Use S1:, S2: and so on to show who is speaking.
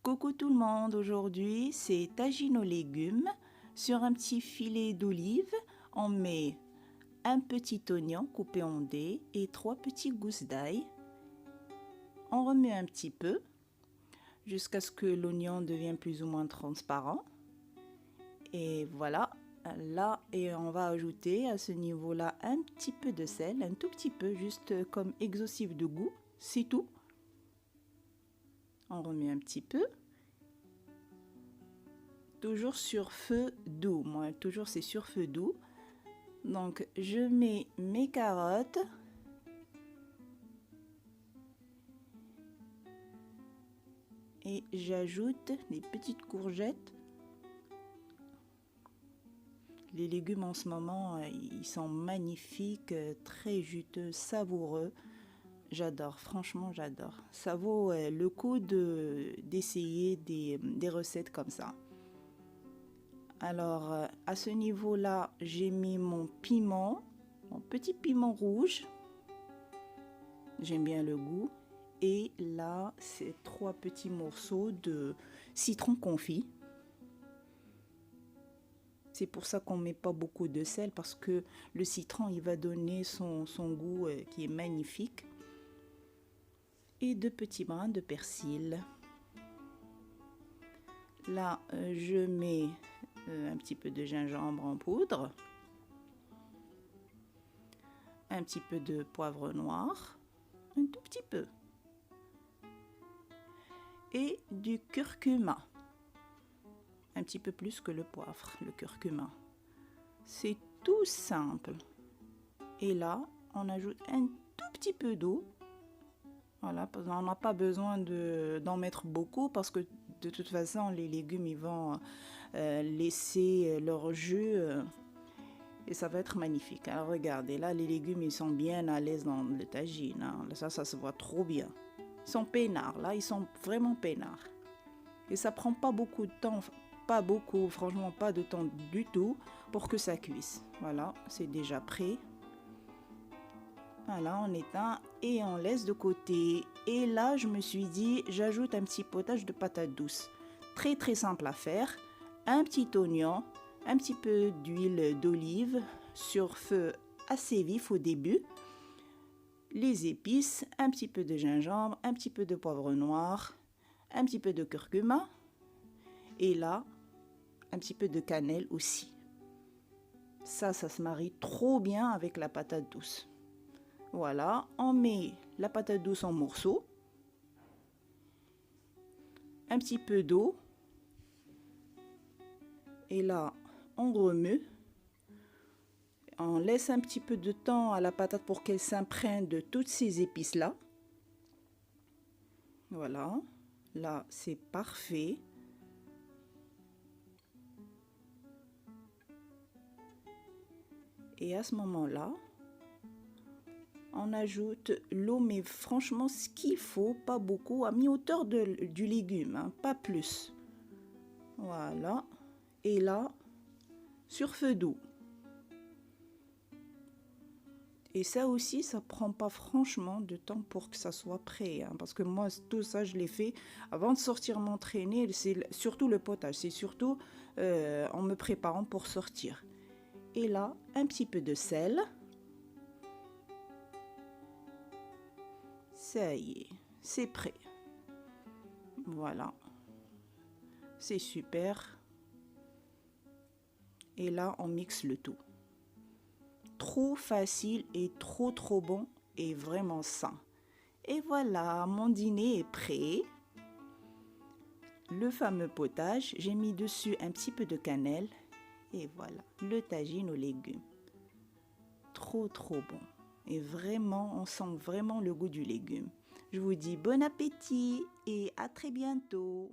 S1: Coucou tout le monde, aujourd'hui c'est tagine aux légumes. Sur un petit filet d'olive, on met un petit oignon coupé en dés et 3 petits gousses d'ail. On remet un petit peu jusqu'à ce que l'oignon devienne plus ou moins transparent. Et voilà, là, et on va ajouter à ce niveau-là un petit peu de sel, un tout petit peu, juste comme exhaustif de goût, c'est tout. On remet un petit peu. Toujours sur feu doux, moi toujours c'est sur feu doux. Donc je mets mes carottes et j'ajoute des petites courgettes. Les légumes en ce moment ils sont magnifiques, très juteux, savoureux. J'adore, franchement j'adore. Ça vaut le coup d'essayer des recettes comme ça. Alors à ce niveau là j'ai mis mon piment, mon petit piment rouge, j'aime bien le goût, et là c'est 3 petits morceaux de citron confit. C'est pour ça qu'on met pas beaucoup de sel, parce que le citron il va donner son goût qui est magnifique. Et 2 petits brins de persil. Là je mets un petit peu de gingembre en poudre, un petit peu de poivre noir, un tout petit peu, et du curcuma, un petit peu plus que le poivre, le curcuma. C'est tout simple. Et là on ajoute un tout petit peu d'eau. Voilà, on n'a pas besoin d'en mettre beaucoup, parce que de toute façon les légumes ils vont laisser leur jus et ça va être magnifique. Alors regardez, là les légumes ils sont bien à l'aise dans le tagine, hein. Ça se voit trop bien. Ils sont peinards, là ils sont vraiment peinards. Et ça prend pas beaucoup de temps, pas beaucoup, franchement pas de temps du tout pour que ça cuise. Voilà, c'est déjà prêt. Voilà, on éteint et on laisse de côté. Et là, je me suis dit, j'ajoute un petit potage de patates douces. Très très simple à faire. Un petit oignon, un petit peu d'huile d'olive sur feu assez vif au début. Les épices, un petit peu de gingembre, un petit peu de poivre noir, un petit peu de curcuma. Et là, un petit peu de cannelle aussi. Ça se marie trop bien avec la patate douce. Voilà, on met la patate douce en morceaux, un petit peu d'eau, et là on remet, on laisse un petit peu de temps à la patate pour qu'elle s'imprègne de toutes ces épices là. Voilà, là c'est parfait. Et à ce moment là on ajoute l'eau, mais franchement ce qu'il faut, pas beaucoup, à mi-hauteur du légume, hein, pas plus. Voilà, et là sur feu doux. Et ça aussi, ça prend pas franchement de temps pour que ça soit prêt, hein, parce que moi tout ça je l'ai fait avant de sortir m'entraîner. C'est surtout le potage, c'est surtout en me préparant pour sortir. Et là un petit peu de sel. Ça y est, c'est prêt. Voilà, c'est super. Et là on mixe le tout. Trop facile et trop bon et vraiment sain. Et voilà, mon dîner est prêt. Le fameux potage, j'ai mis dessus un petit peu de cannelle. Et voilà, le tagine aux légumes. Trop bon. Et vraiment, on sent vraiment le goût du légume. Je vous dis bon appétit et à très bientôt.